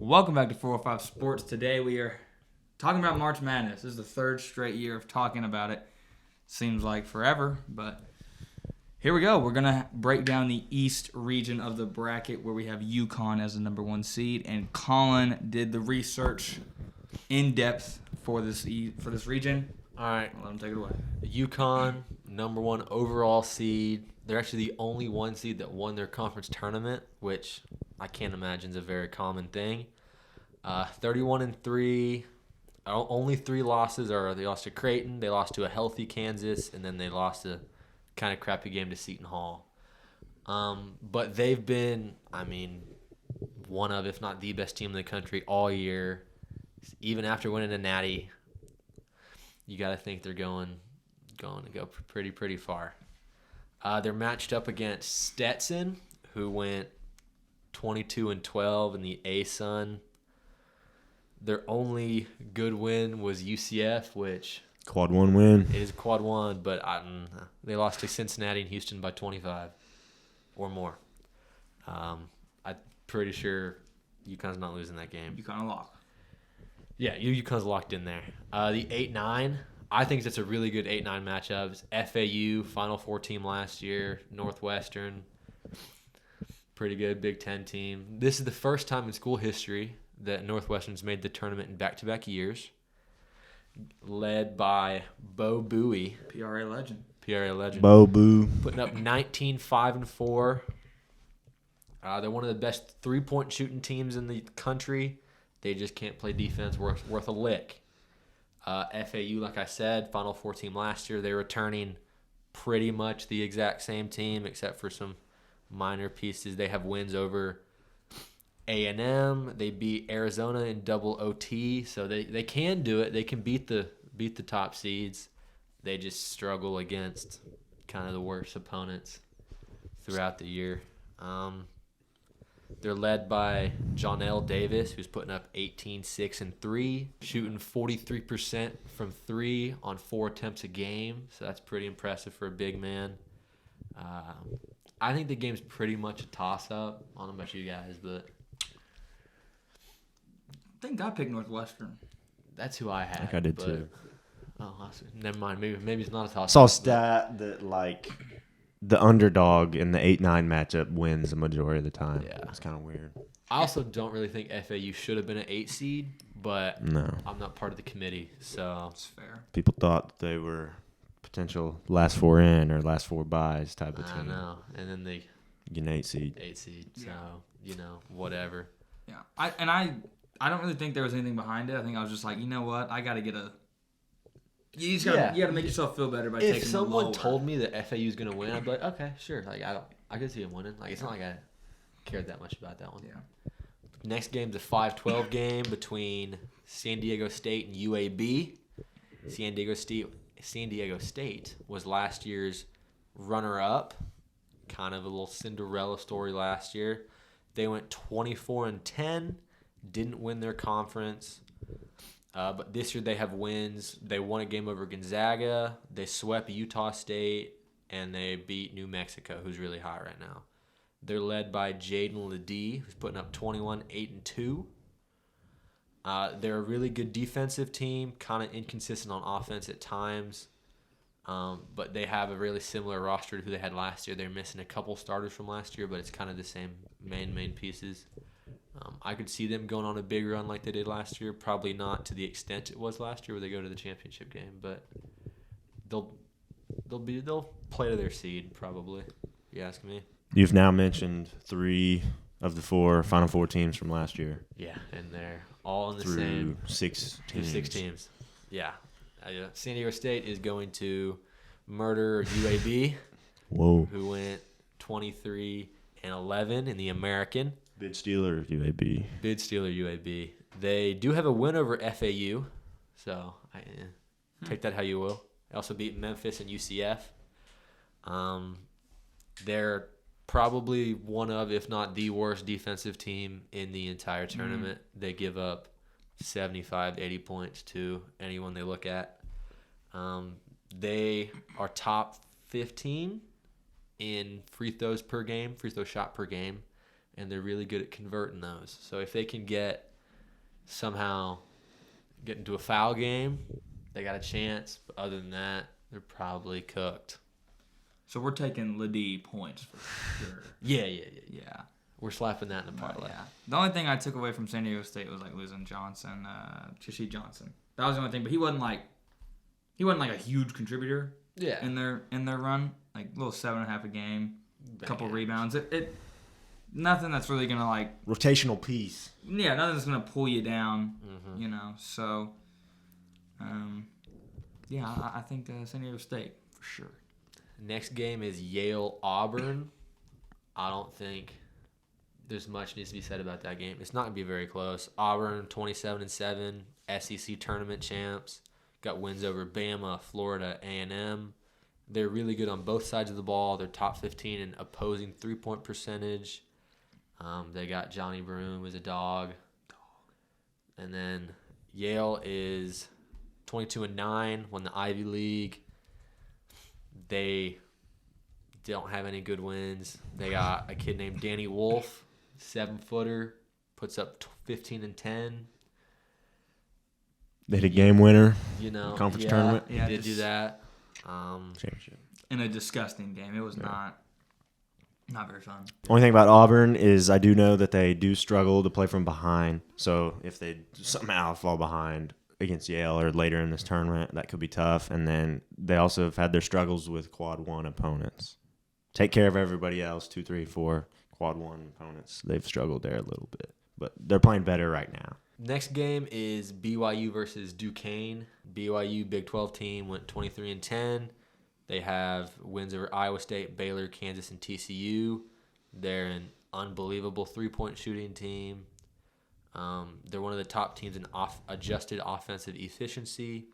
Welcome back to 405 Sports. Today we are talking about March Madness. This is the third straight year of talking about it. Seems like forever, but here we go. We're going to break down the East region of the bracket where we have Uconn as the number one seed, and Colin did the research in depth for this region. All right. Let him take it away. Uconn, number one overall seed. They're actually the only one seed that won their conference tournament, which I can't imagine is a very common thing. 31-3. Only 3 losses are they lost to Creighton, they lost to a healthy Kansas, and then they lost a kind of crappy game to Seton Hall. But they've been, one of, if not the best team in the country all year. Even after winning a natty, you got to think they're going to go pretty far. They're matched up against Stetson, who went 22-12 in the ASUN. Their only good win was UCF, which Quad 1 win. it is quad 1, but they lost to Cincinnati and Houston by 25 or more. I'm pretty sure UConn's not losing that game. Uconn a lock. Yeah, UConn's locked in there. The 8-9, I think that's a really good 8-9 matchup. It's FAU, Final Four team last year, Northwestern, pretty good Big Ten team. This is the first time in school history that Northwestern's made the tournament in back-to-back years, led by Bo Bowie. PRA legend. Bo Boo. Putting up 19-5-4. They're one of the best three-point shooting teams in the country. They just can't play defense worth a lick. FAU, like I said, Final Four team last year. They're returning pretty much the exact same team except for some minor pieces. They have wins over A&M. They beat Arizona in double OT, so they can do it. They can beat the top seeds. They just struggle against kind of the worst opponents throughout the year. They're led by Jonell Davis, who's putting up 18, 6, and 3, shooting 43% from 3 on 4 attempts a game. So that's pretty impressive for a big man. I think the game's pretty much a toss-up. I don't know about you guys, but I think I picked Northwestern. that's who I had. I think I did too. Oh, never mind. Maybe it's not a toss-up. Saw a stat that the underdog in the 8-9 matchup wins the majority of the time. Yeah. It's kind of weird. I also don't really think FAU should have been an 8 seed, but No. I'm not part of the committee, so That's fair. People thought they were potential last 4 in or last 4 buys type of I team. know. And then they You get an 8 seed. 8 seed, so Yeah. whatever. Yeah. I don't really think there was anything behind it. I think I was just like, you know what? I got to get a. You just got to make yourself feel better by taking If the someone lower. told me that FAU is gonna win, I'd be like, okay, sure. Like I could see him winning. Like it's not like I cared that much about that one. Yeah. Next game's a 5-12 game between San Diego State and UAB. San Diego State was last year's runner-up. Kind of a little Cinderella story last year. They went 24-10, didn't win their conference. But this year they have wins. They won a game over Gonzaga. They swept Utah State, and they beat New Mexico, who's really hot right now. They're led by Jaden Ledee, who's putting up 21, 8, and 2. They're a really good defensive team, kind of inconsistent on offense at times. But they have a really similar roster to who they had last year. They're missing a couple starters from last year, but it's kind of the same main pieces. I could see them going on a big run like they did last year. Probably not to the extent it was last year where they go to the championship game, but they'll play to their seed probably. You ask me? You've now mentioned 3 of the 4 Final Four teams from last year. Yeah, and they're all in the through same 6 teams. 6 teams. Yeah. San Diego State is going to murder UAB, Whoa. who went 23-11 in the American. Bid Steeler, UAB. Bid Steeler UAB. They do have a win over FAU, so take that how you will. They also beat Memphis and UCF. They're probably one of, if not the worst defensive team in the entire tournament. They give up 75 to 80 points to anyone they look at. They are top 15 in free throw shot per game, and they're really good at converting those. So if they can get somehow get into a foul game, they got a chance. But other than that, they're probably cooked. So we're taking Ledee points for sure. Yeah. Yeah. We're slapping that in the parlay. Yeah. The only thing I took away from San Diego State was like losing Chishi Johnson. That was the only thing, but he wasn't like a huge contributor. Yeah. In their run, like a little 7.5 a game, a couple rebounds. It nothing that's really gonna like rotational piece. Yeah, nothing that's gonna pull you down. Mm-hmm. You know, so yeah, I think San Diego State for sure. Next game is Yale Auburn. I don't think there's much needs to be said about that game. It's not gonna be very close. Auburn 27-7, SEC tournament champs. Got wins over Bama, Florida, A&M. They're really good on both sides of the ball. They're top 15 in opposing three-point percentage. They got Johnny Broome as a dog. And then Yale is 22-9, won the Ivy League. They don't have any good wins. They got a kid named Danny Wolf, 7-footer, puts up 15 and 10. They had a game winner. You know, conference tournament. Yeah, did do that. Championship. In a disgusting game. It was not very fun. Only thing about Auburn is I do know that they do struggle to play from behind. So if they somehow fall behind against Yale or later in this tournament, that could be tough. And then they also have had their struggles with quad one opponents. Take care of everybody else, 2, 3, 4 quad one opponents. They've struggled there a little bit, but they're playing better right now. Next game is BYU versus Duquesne. BYU Big 12 team went 23-10. They have wins over Iowa State, Baylor, Kansas, and TCU. They're an unbelievable three-point shooting team. They're one of the top teams in adjusted offensive efficiency.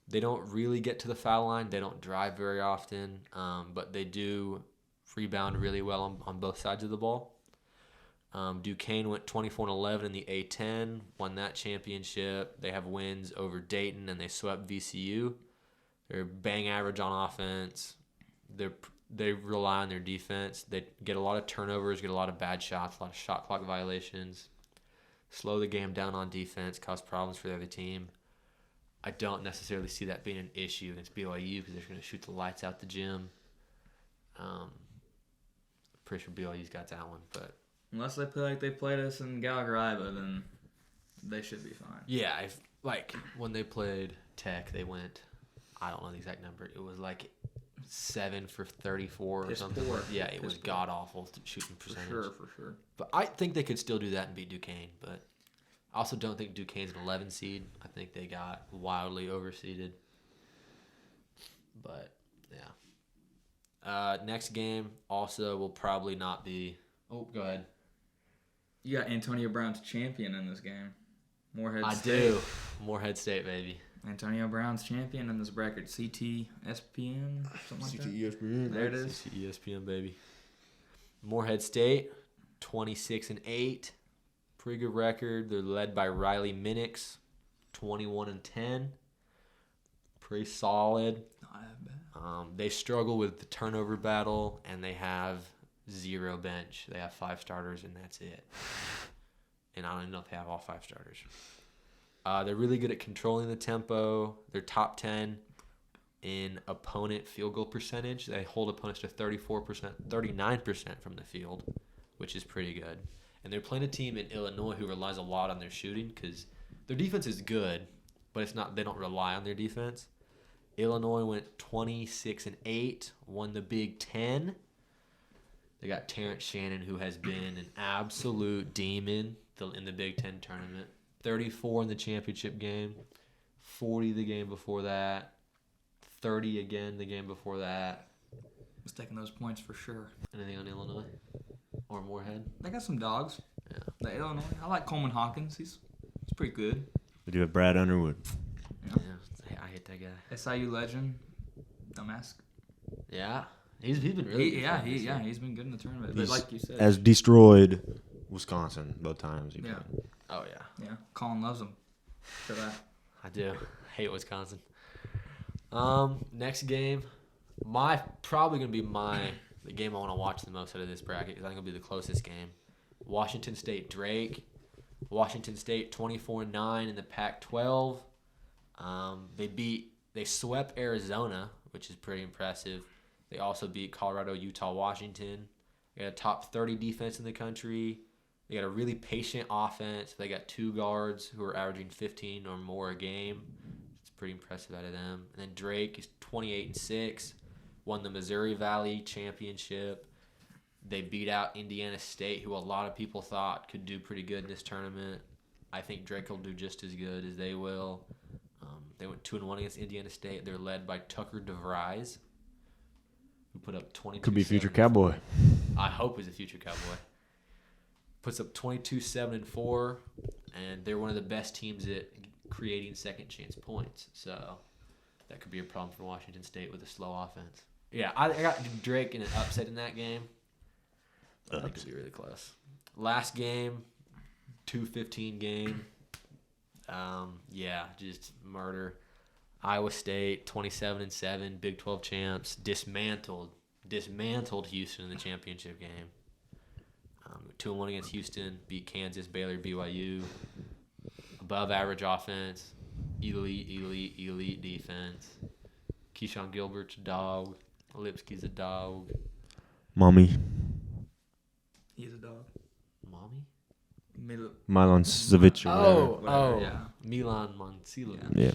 They don't really get to the foul line. They don't drive very often, but they do rebound really well on both sides of the ball. Duquesne went 24-11 in the A-10, won that championship. They have wins over Dayton, and they swept VCU. They're bang average on offense. They rely on their defense. They get a lot of turnovers, get a lot of bad shots, a lot of shot clock violations. Slow the game down on defense, cause problems for the other team. I don't necessarily see that being an issue against BYU because they're going to shoot the lights out the gym. Pretty sure BYU's got that one, but Unless they play like they played us in Gallagher-Iba, then they should be fine. yeah, when they played Tech, they went, I don't know the exact number. It was like 7 for 34 or something. Yeah, it was god awful shooting percentage. For sure. But I think they could still do that and beat Duquesne. But I also don't think Duquesne's an 11 seed. I think they got wildly overseeded. But yeah. Next game also will probably not be. Oh, go ahead. You got Antonio Brown's champion in this game. Morehead I State. do. Morehead State, baby. Antonio Brown's champion in this bracket. CT ESPN, something like that. ESPN. There it is. ESPN, baby. Morehead State, 26-8. Pretty good record. They're led by Riley Minix, 21-10. Pretty solid. Not that bad. They struggle with the turnover battle, and they have 0 bench. They have 5 starters, and that's it. And I don't even know if they have all 5 starters. They're really good at controlling the tempo. They're top 10 in opponent field goal percentage. They hold opponents to 39% from the field, which is pretty good. And they're playing a team in Illinois who relies a lot on their shooting because their defense is good, but it's not. They don't rely on their defense. Illinois went 26-8, won the Big Ten. They got Terrence Shannon, who has been an absolute demon in the Big Ten tournament. 34 in the championship game, 40 the game before that, 30 again the game before that. Was taking those points for sure. Anything on Illinois or Moorhead? They got some dogs. Yeah. The Illinois. I like Coleman Hawkins. He's pretty good. They do have Brad Underwood. Yeah, I hate that guy. SIU legend. Dumbass. Yeah, he's been really good. He's been good in the tournament. But like you said, Has destroyed Wisconsin both times. Yeah. Oh yeah. Yeah, Colin loves him. For that. I do. Hate Wisconsin. Next game, probably gonna be the game I want to watch the most out of this bracket because I think it'll be the closest game. Washington State Drake. Washington State 24-9 in the Pac-12. They swept Arizona, which is pretty impressive. They also beat Colorado, Utah, Washington. They got a top 30 defense in the country. They got a really patient offense. They got 2 guards who are averaging 15 or more a game. It's pretty impressive out of them. And then Drake is 28-6, won the Missouri Valley Championship. They beat out Indiana State, who a lot of people thought could do pretty good in this tournament. I think Drake will do just as good as they will. They went 2-1 against Indiana State. They're led by Tucker DeVries, who put up 22. Could be future Cowboy. I hope he's a future Cowboy. Puts up 22-7-4, and they're one of the best teams at creating second chance points. So that could be a problem for Washington State with a slow offense. Yeah, I got Drake in an upset in that game. I think it'll be really close. Last game, 2-15 game. Just murder. Iowa State, 27-7, Big 12 champs, dismantled Houston in the championship game. 2-1 against Houston, beat Kansas, Baylor, BYU. Above average offense, elite defense. Keyshawn Gilbert's a dog. Lipsky's a dog. Mommy. He's a dog. Mommy? Milan Savic. Yeah. Milan Monsilovic. Yeah.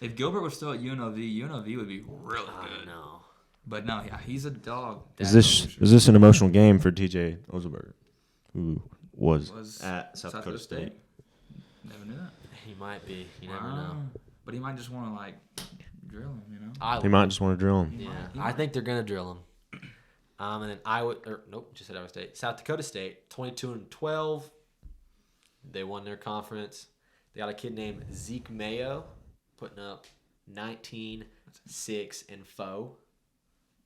If Gilbert was still at UNLV would be really I good. know. But no, yeah, he's a dog. Is this an emotional game for TJ Ozelberger, who was at South Dakota State? Never knew that. He might be. You never know. But he might just want to drill him, you know. He might just want to drill him. Yeah, I think they're gonna drill him. And then just said Iowa State. South Dakota State, 22-12. They won their conference. They got a kid named Zeke Mayo, putting up 19, 6, and 4.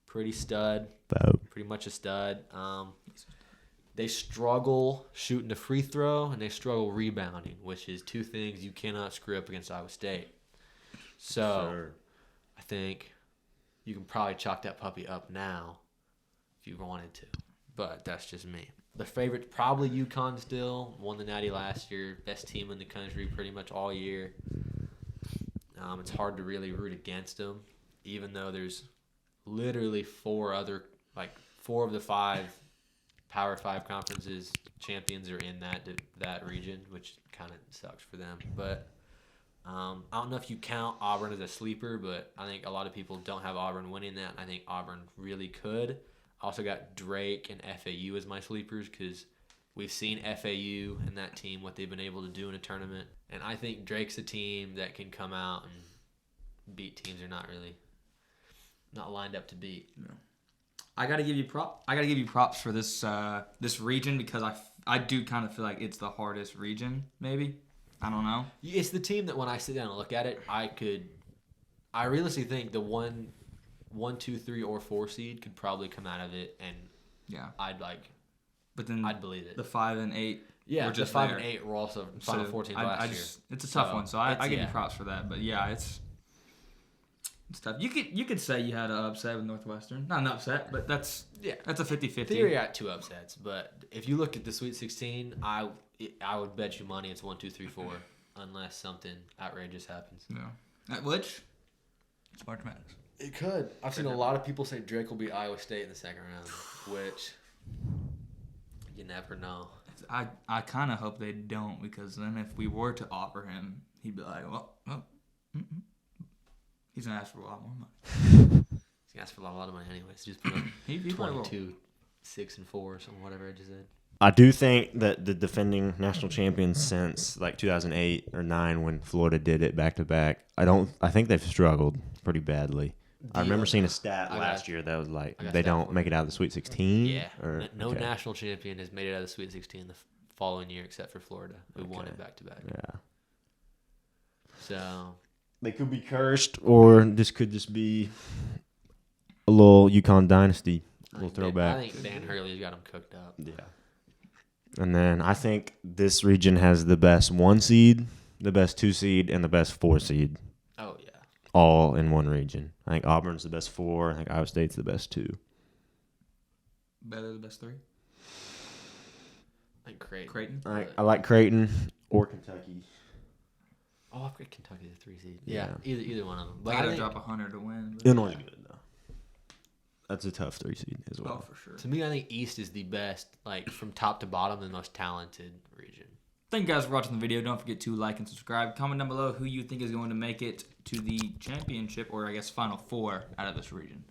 Pretty stud. Pretty much a stud. They struggle shooting the free throw, and they struggle rebounding, which is 2 things you cannot screw up against Iowa State. So Sure. I think you can probably chalk that puppy up now if you wanted to. But that's just me. The favorite, probably Uconn still. Won the Natty last year. Best team in the country pretty much all year. It's hard to really root against them, even though there's literally 4 of the 5 Power 5 conferences champions are in that region, which kind of sucks for them. But I don't know if you count Auburn as a sleeper, but I think a lot of people don't have Auburn winning that. I think Auburn really could. I also got Drake and FAU as my sleepers because we've seen FAU and that team, what they've been able to do in a tournament. And I think Drake's a team that can come out and beat teams they're not lined up to beat. No. I gotta give you props for this region because I do kind of feel like it's the hardest region. Maybe I don't know. It's the team that when I sit down and look at it, I realistically think the 1, 2, 3, or 4 seed could probably come out of it, and yeah, but then I'd believe it. The 5 and 8, yeah, just the 5 there. and 8 were also Final 14 last year. It's a tough one, so I give you props for that. But yeah, it's tough. You could say you had an upset with Northwestern, not an upset, but that's a 50-50. Theory got 2 upsets, but if you look at the Sweet 16, I would bet you money it's 1, 2, 3, 4, unless something outrageous happens. Yeah, which it's March Madness. It could. I've seen a lot of people say Drake will beat Iowa State in the second round, which you never know. I kind of hope they don't, because then if we were to offer him, he'd be like, well he's going to ask for a lot more money. He's going to ask for a lot of money anyways. Just put up he 22, 6, and 4 or something, whatever I just said. I do think that the defending national champions since like 2008 or 9 when Florida did it back to back, I think they've struggled pretty badly. I remember seeing a stat last year that was like they don't make it out of the Sweet 16. Yeah. No national champion has made it out of the Sweet 16 the following year except for Florida, who won it back to back. Yeah. So they could be cursed, or this could just be a little Uconn dynasty, a little throwback. I think Dan Hurley's got them cooked up. Yeah. And then I think this region has the best 1 seed, the best 2 seed, and the best 4 seed. Oh, yeah. All in one region. I think Auburn's the best 4. I think Iowa State's the best 2. Better the best 3? I like Creighton. Creighton. I like Creighton or Kentucky. Oh, I've got Kentucky as a 3 seed. Yeah. Yeah, either one of them. They But I gotta think, drop 100 to win. But Illinois is good though. That's a tough 3 seed as well. oh, for sure. to me, I think East is the best, like from top to bottom, the most talented region. Thank you guys for watching the video. Don't forget to like and subscribe. Comment down below who you think is going to make it to the championship or I guess Final Four out of this region.